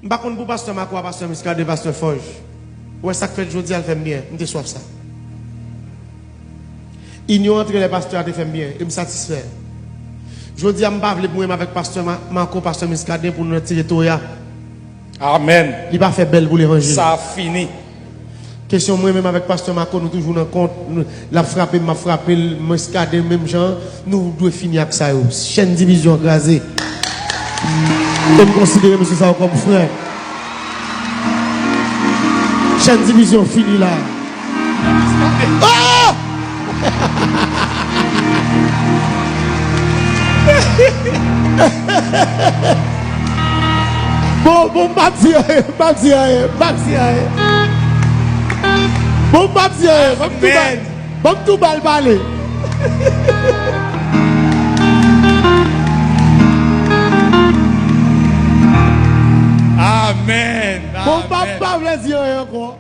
Par contre, pour pasteur Marco, pasteur Muscadet, pasteur Forge, ouais, ça fait aujourd'hui, elle fait bien. Je soif ça. Union entre les pasteurs, elle fait bien. Et me satisfait. Je dis à m'bavle pour moi avec pasteur Marco, pasteur Muscadet pour nous tirer tout. Amen. Il va faire belle pour l'évangile. Ça a fini. Question moi-même avec pasteur Marco, nous toujours dans compte. La frappe, m'a frappé, Muscadet, même genre. Nous devons finir avec ça. Chaîne division grasée. Je me considère monsieur ça comme frère. Chaîne division fini là. Oh! Bon, bâti, bon, bon, tout balbalé. Amen. Bon, pas les yeux encore.